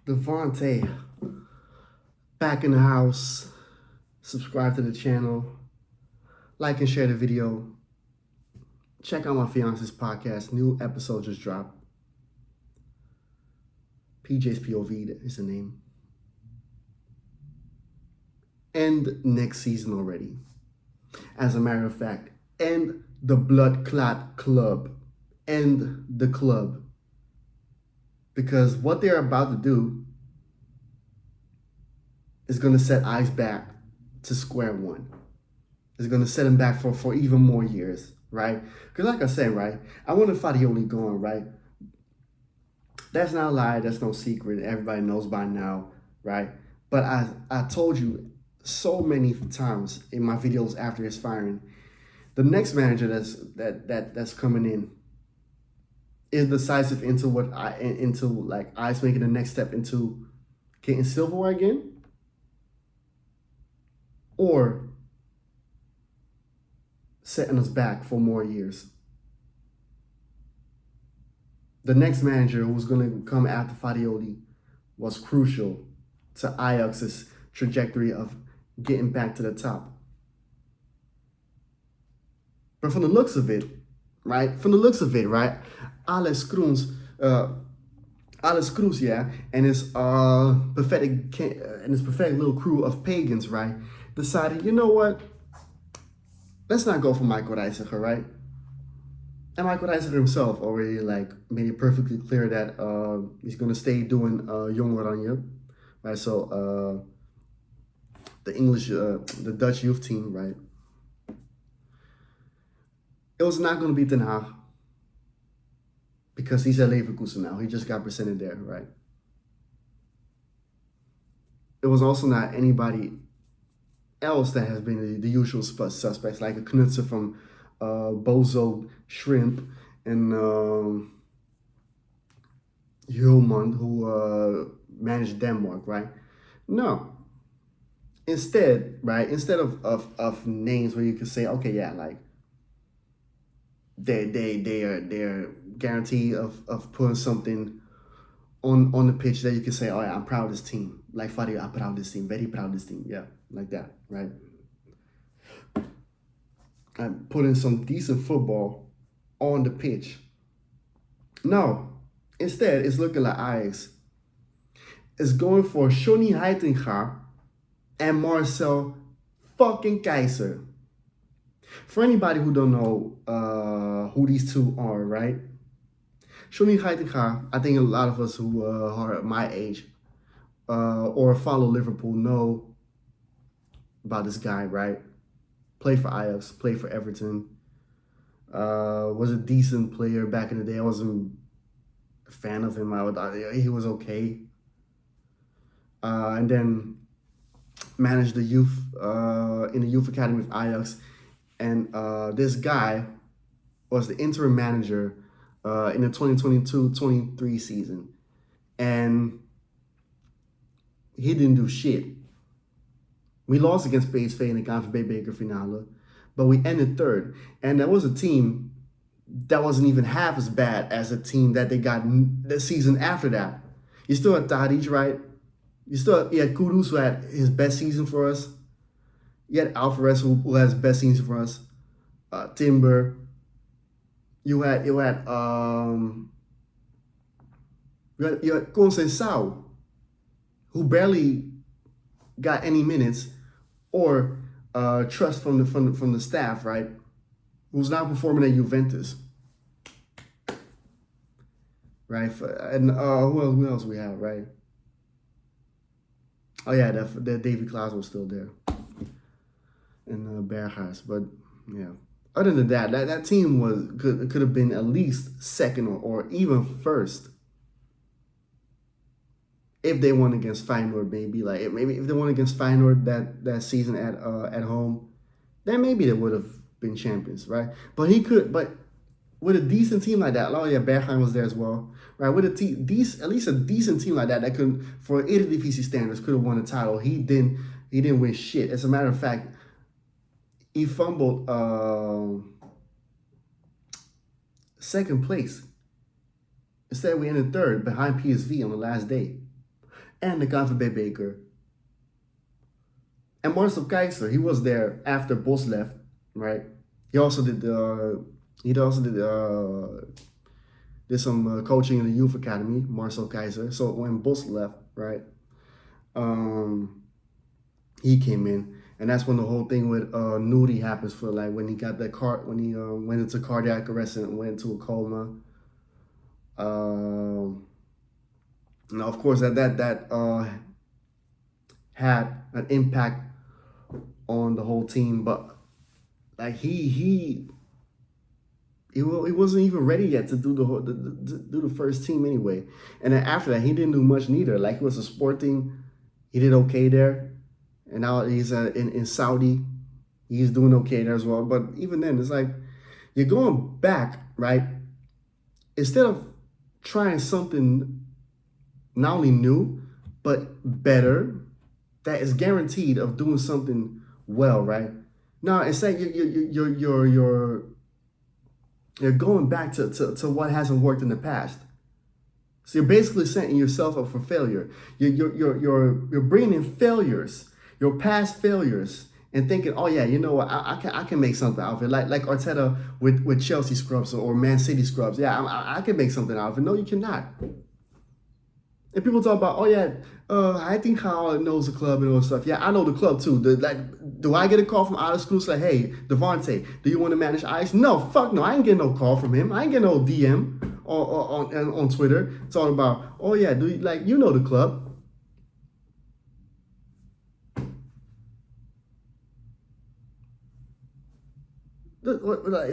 Devontae, back in the house. Subscribe to the channel. Like and share the video. Check out my fiance's podcast. New episode just dropped. PJ's POV is the name. End next season already. As a matter of fact, end the Blood Clot Club. End the club. Because what they're about to do is going to set Ajax back to square one. It's going to set him back for even more years, right? Because like I said, right, I want Fadioli going, right? That's not a lie. That's no secret. Everybody knows by now, right? But I told you so many times in my videos after his firing, the next manager that's coming in is decisive into Ajax making the next step into getting silverware again, or setting us back for more years. The next manager who was going to come after Fadioli was crucial to Ajax's trajectory of getting back to the top. But from the looks of it, right? Alex Cruz, yeah, and his pathetic little crew of pagans, right, decided, you know what? Let's not go for Michael Heitinga, right? And Michael Keizer himself already made it perfectly clear that he's gonna stay doing Jong Oranje, right? So the Dutch youth team, right? It was not gonna be Den Haag because he's at Leverkusen now. He just got presented there, right? It was also not anybody else that has been the usual suspects, like a Knutser from Bozo Shrimp and Hjulmand, who managed Denmark, right? No. Instead of names where you could say, okay, yeah, like they're guaranteed of putting something on the pitch that you can say, oh yeah, I'm proud of this team. Like Fadi, I'm proud of this team, very proud of this team. Yeah, like that, right? And putting some decent football on the pitch. No. Instead, it's looking like Ajax is going for Johnny Heitinga and Marcel fucking Keizer. For anybody who don't know who these two are, right? Johnny Heitinga, I think a lot of us who are my age or follow Liverpool know about this guy, right? Played for Ajax, played for Everton. Was a decent player back in the day. I wasn't a fan of him. He was okay. And then managed the youth in the youth academy of Ajax. And this guy was the interim manager in the 2022-23 season. And he didn't do shit. We lost against PSV in the KNVB Beker finale, but we ended third. And that was a team that wasn't even half as bad as the team that they got the season after that. You still had Tadic, right? You had Kudus, who had his best season for us. You had Alvarez, who has best season for us. Timber. You had Conceição, who barely got any minutes or trust from the staff, right? Who's now performing at Juventus, right? And who else we have, right? Oh yeah, that David Klaas was still there, and Berghuis. But yeah, other than that team could have been at least second or even first if they won against Feyenoord. Maybe if they won against Feyenoord that season at home, then maybe they would have been champions, right? But with a decent team like that, oh yeah, Berghuis was there as well, right? With at least a decent team like that could, for Eredivisie standards, could have won a title. He didn't win shit. As a matter of fact, he fumbled second place. Instead, we ended third behind PSV on the last day. and the KVB beker. And Marcel Keizer, he was there after Bos left, right? He also did did some coaching in the youth academy, Marcel Keizer. So when Bos left, right, he came in, and that's when the whole thing with Nuri happens for like when he got that when he went into cardiac arrest and went into a coma. Now, of course, that had an impact on the whole team, but like he wasn't even ready yet to do the first team anyway. And then after that, he didn't do much neither. Like, he was a Sporting, he did okay there, and now he's in Saudi, he's doing okay there as well. But even then, it's like you're going back, right? Instead of trying something not only new but better, that is guaranteed of doing something well, right? Now, instead you're going back to what hasn't worked in the past. So you're basically setting yourself up for failure. You're bringing in failures, your past failures, and thinking, oh yeah, you know what, I can make something out of it. Like Arteta with Chelsea scrubs or Man City scrubs. Yeah, I can make something out of it. No, you cannot. And people talk about, oh yeah, Heitinga knows the club and all that stuff. Yeah, I know the club too. Do I get a call from Ajax Club like, hey, Devontae, do you want to manage Ajax? No, fuck no. I ain't getting no call from him. I ain't getting no DM on Twitter talking about, oh yeah, you know the club.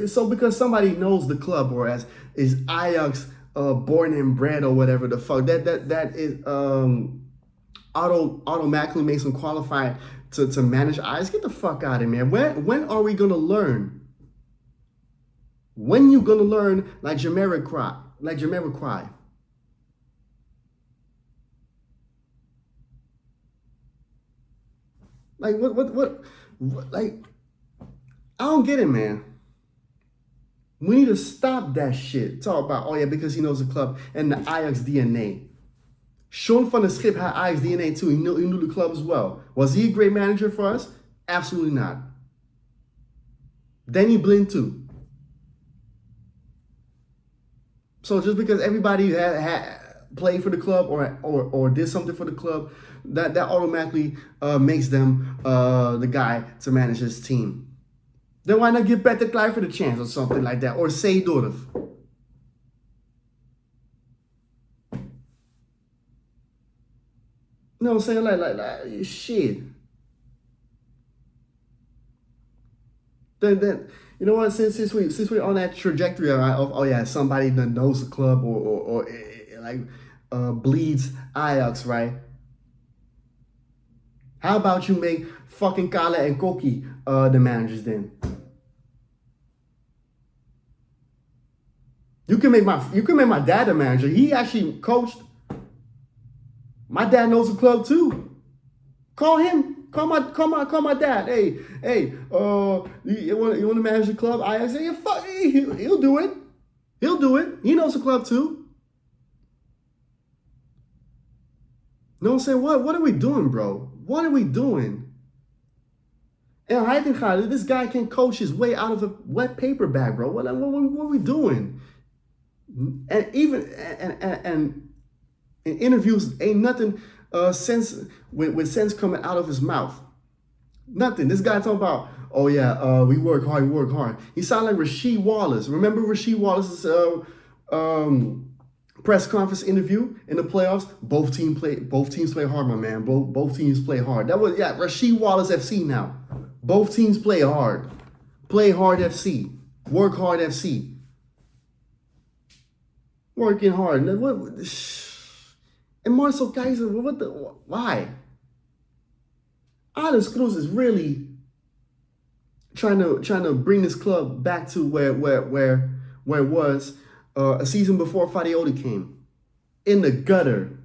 So because somebody knows the club or is Ajax born and bred or whatever the fuck, that is automatically makes them qualified to manage Ajax. Get the fuck out of here, man. When are we gonna learn? When you gonna learn like Jamiroquai? Like what like, I don't get it, man. We need to stop that shit. Talk about, oh yeah, because he knows the club and the Ajax DNA. Sean van der Schip had Ajax DNA too. He knew the club as well. Was he a great manager for us? Absolutely not. Danny Blind too. So just because everybody had played for the club or did something for the club, that automatically makes them the guy to manage his team. Then why not give Peter Kluivert a chance or something like that? Or Seedorf? You know what I'm saying? Like shit. Then you know what? Since we're on that trajectory of oh yeah, somebody that knows the club or bleeds Ajax, right? How about you make fucking Kale and Koki the managers then? You can make my dad the manager. He actually coached. My dad knows the club too. Call him. Call my dad. Hey, you want to manage the club? I say, yeah, fuck, he'll do it. He'll do it. He knows the club too. You know what I'm saying? What are we doing, bro? What are we doing? And Heitinga, this guy can coach his way out of a wet paper bag, bro. What are we doing? And even and in interviews, ain't nothing sense with sense coming out of his mouth. Nothing. This guy talking about, oh yeah, we work hard. He sounded like Rasheed Wallace. Remember Rasheed Wallace's press conference interview in the playoffs? Both teams play hard, my man. Both teams play hard. That was Rasheed Wallace FC now. Both teams play hard. Play hard FC. Work hard FC. Working hard. And Marcel Keizer, why? Ajax Cruz is really trying to bring this club back to where it was a season before Fadioli came. In the gutter.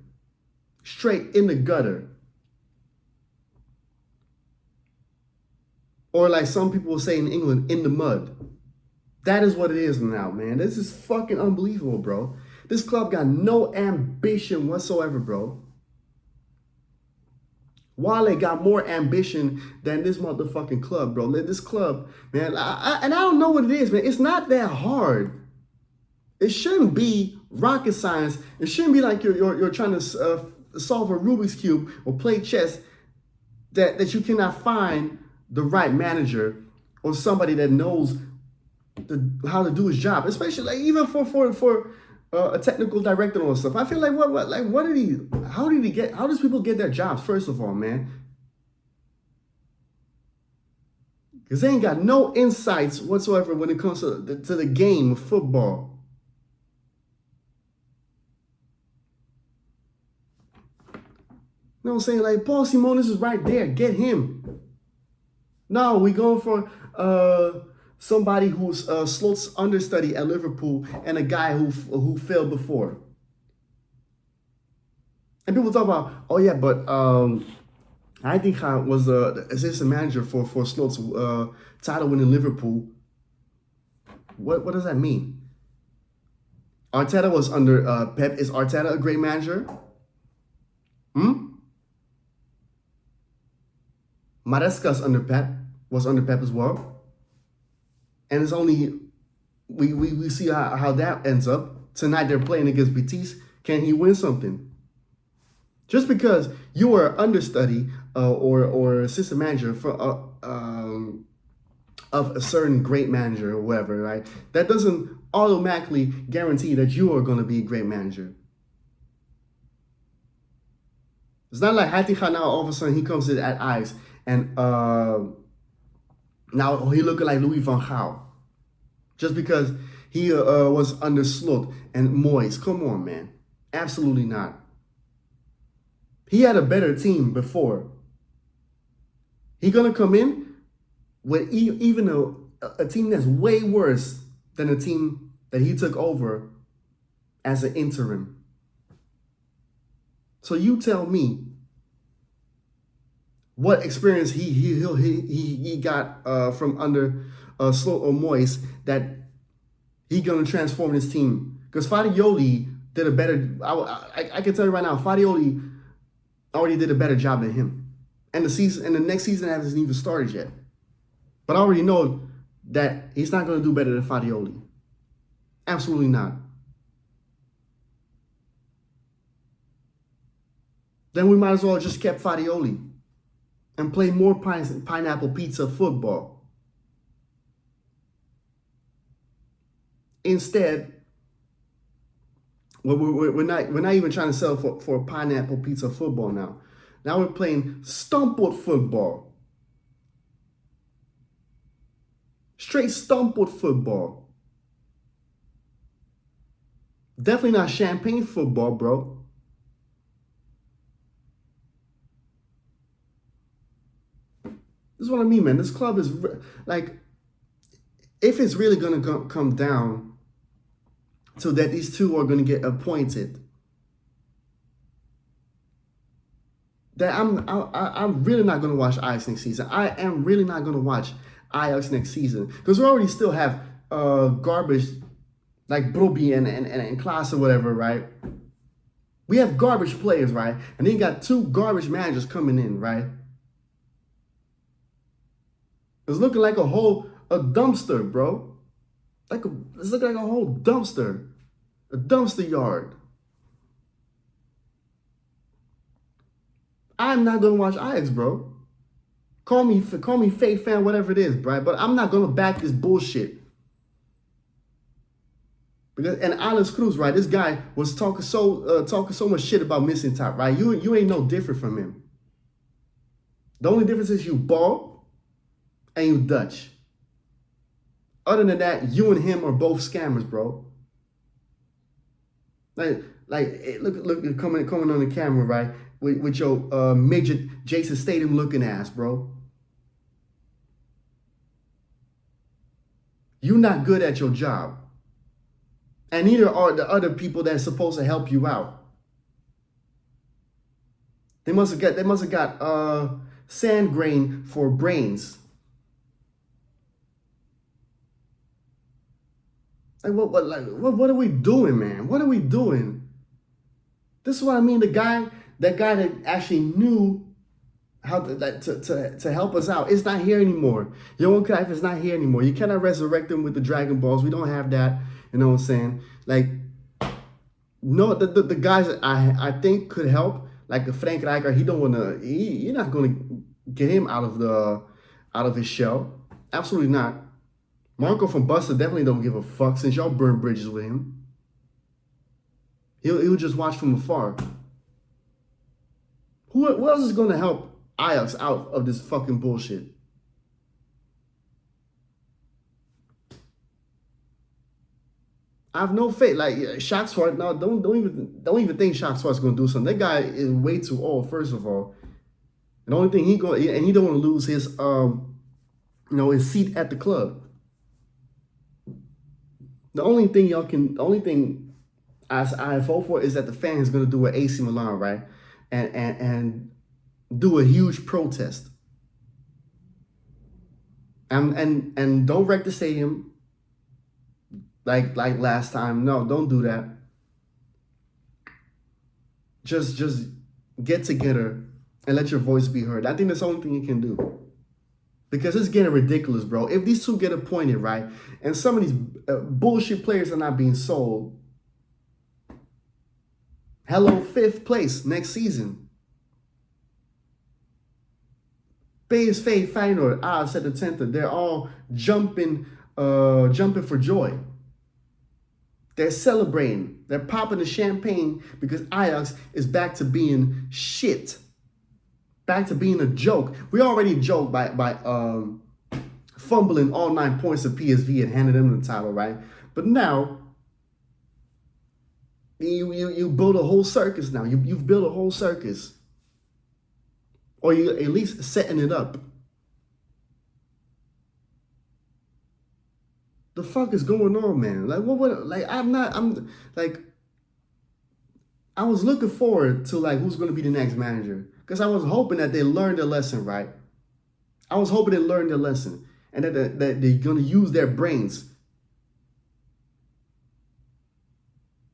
Straight in the gutter. Or like some people will say in England, in the mud. That is what it is now, man. This is fucking unbelievable, bro. This club got no ambition whatsoever, bro. Wale got more ambition than this motherfucking club, bro. This club, man, and I don't know what it is, man. It's not that hard. It shouldn't be rocket science. It shouldn't be like you're trying to solve a Rubik's Cube or play chess that you cannot find the right manager or somebody that knows how to do his job, especially like even for a technical director or stuff. I feel like how does people get their jobs, first of all, man? Because they ain't got no insights whatsoever when it comes to the game of football. You know what I'm saying? Like, Paul Simonis is right there. Get him. No, we going for somebody who's Slot's understudy at Liverpool and a guy who failed before. And people talk about, oh yeah, but Heitinga was the assistant manager for Slot's title winning Liverpool. What does that mean? Arteta was under Pep. Is Arteta a great manager? Maresca's was under Pep as well. And it's only, we see how that ends up. Tonight they're playing against Betis. Can he win something? Just because you are understudy or assistant manager for of a certain great manager or whatever, right? That doesn't automatically guarantee that you are going to be a great manager. It's not like Heitinga now all of a sudden he comes in at Ajax and now he looking like Louis van Gaal. Just because he was under Slot and Moyes. Come on, man. Absolutely not. He had a better team before. He gonna come in with even a team that's way worse than a team that he took over as an interim. So you tell me what experience he got from under Slot or Moyes that he gonna transform his team. Because Fadioli did a better. I can tell you right now, Fadioli already did a better job than him, and the next season hasn't even started yet. But I already know that he's not gonna do better than Fadioli. Absolutely not. Then we might as well just kept Fadioli and play more pineapple pizza football. Instead, we're not even trying to sell for pineapple pizza football now. Now we're playing stumpwood football. Straight stumpwood football. Definitely not champagne football, bro. This is what I mean, man. This club is like, if it's really going to come down so that these two are going to get appointed, that I'm really not going to watch Ajax next season. I am really not going to watch Ajax next season because we already still have garbage like Brobbey and Klaas or whatever, right? We have garbage players, right? And then you got two garbage managers coming in, right? It's looking like a dumpster, bro. It's looking like a whole dumpster. A dumpster yard. I'm not gonna watch Ajax, bro. Call me fake fan, whatever it is, right? But I'm not gonna back this bullshit. And Alex Cruz, right? This guy was talking so much shit about missing top, right? You ain't no different from him. The only difference is you bald and you Dutch. Other than that, you and him are both scammers, bro. Like look coming on the camera, right? With your midget Jason Statham looking ass, bro. You're not good at your job. And neither are the other people that's supposed to help you out. They must have got sand grain for brains. Like what are we doing, man? What are we doing? This is what I mean. That guy that actually knew how to help us out. It's not here anymore. Johan Cruyff is not here anymore. You cannot resurrect him with the Dragon Balls. We don't have that. You know what I'm saying? Like, no, the guys that I think could help, like the Frank Rijkaard, he don't wanna. You're not gonna get him out of his shell. Absolutely not. Marco from Buster definitely don't give a fuck since y'all burn bridges with him. He'll just watch from afar. Who else is gonna help Ajax out of this fucking bullshit? I have no faith. Like Shaq Swart, no, don't even think Shaq Swart's gonna do something. That guy is way too old, first of all. And the only thing he don't want to lose his his seat at the club. The only thing I vote for is that the fan is gonna do an AC Milan, right? And do a huge protest. And don't wreck the stadium like last time. No, don't do that. Just get together and let your voice be heard. I think that's the only thing you can do. Because it's getting ridiculous, bro. If these two get appointed, right, and some of these bullshit players are not being sold, hello, 5th place next season. PSV, Feyenoord, AZ at the center. They're all jumping for joy. They're celebrating. They're popping the champagne because Ajax is back to being shit. Back to being a joke. We already joked by fumbling all 9 points of PSV and handing them the title, right? But now you build a whole circus now. You've built a whole circus. Or you at least setting it up. The fuck is going on, man? Like I was looking forward to like who's gonna be the next manager. Because I was hoping that they learned their lesson, right? I was hoping they learned their lesson. And that they're gonna use their brains.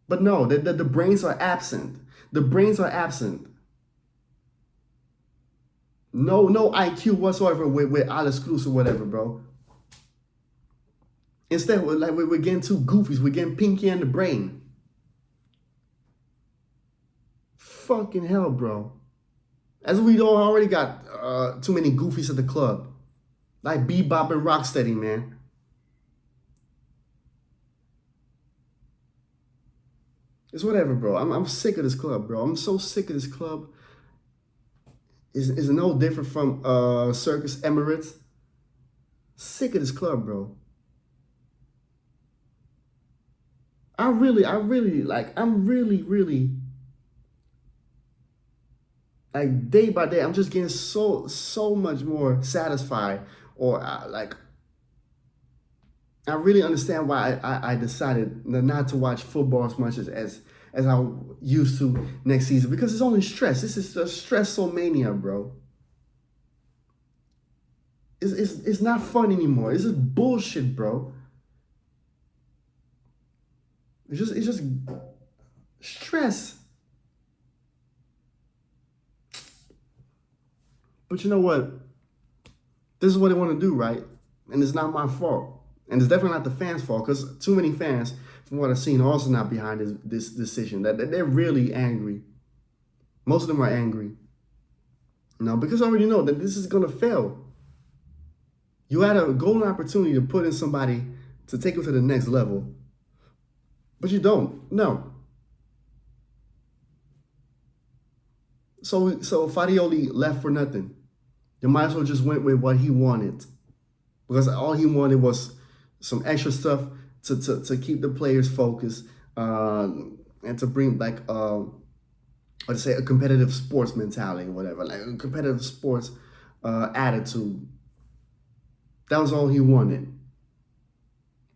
But no, the brains are absent. The brains are absent. No IQ whatsoever with Alex Cruz or whatever, bro. Instead, we're getting too goofies. We're getting pinky in the brain. Fucking hell, bro. As we don't already got too many goofies at the club. Like Bebop and Rocksteady, man. It's whatever, bro. I'm sick of this club, bro. I'm so sick of this club. Is no different from Circus Emirates. Sick of this club, bro. I'm really like day by day, I'm just getting so much more satisfied, or I really understand why I decided not to watch football as much as I used to next season, because it's only stress. This is a stressomania, bro. It's not fun anymore. It's just bullshit, bro. It's just stress. But you know what? This is what they want to do, right? And it's not my fault. And it's definitely not the fans' fault, because too many fans, from what I've seen, are also not behind this decision. That they're really angry. Most of them are angry. Because I already know that this is going to fail. You had a golden opportunity to put in somebody to take you to the next level. But you don't. No. So Farioli left for nothing. You might as well just went with what he wanted. Because all he wanted was some extra stuff to keep the players focused, and to bring like let's say a competitive sports mentality or whatever, like a competitive sports attitude. That was all he wanted.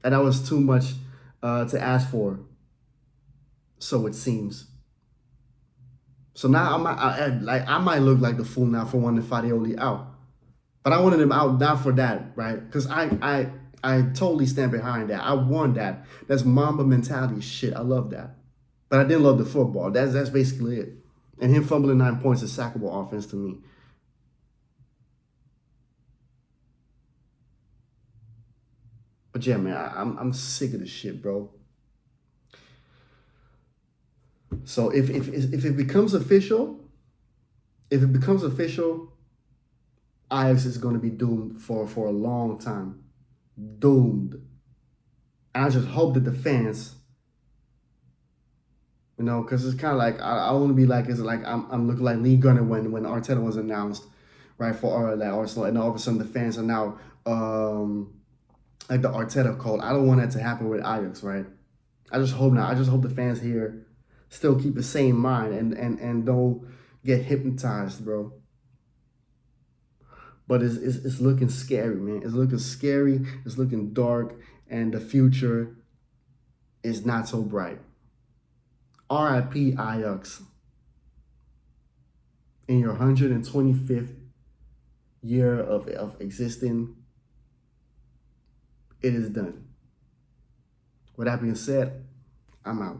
And that was too much to ask for. So it seems. So now I might look like the fool now for wanting Farioli out. But I wanted him out not for that, right? Because I totally stand behind that. I want that. That's Mamba mentality shit. I love that. But I didn't love the football. That's basically it. And him fumbling 9 points is sackable offense to me. But yeah, man, I'm sick of this shit, bro. So if it becomes official, if it becomes official, Ajax is going to be doomed for a long time. Doomed. And I just hope that the fans, because it's kind of like I want to be like, is it like I'm looking like Lee Gunner when Arteta was announced, right? For like Arsenal, and all of a sudden the fans are now like the Arteta call. I don't want that to happen with Ajax, right? I just hope not. I just hope the fans here still keep the same mind and don't get hypnotized, bro. But it's looking scary, man. It's looking scary. It's looking dark, and the future is not so bright. R.I.P. Ajax. In your 125th year of existing, it is done. With that being said, I'm out.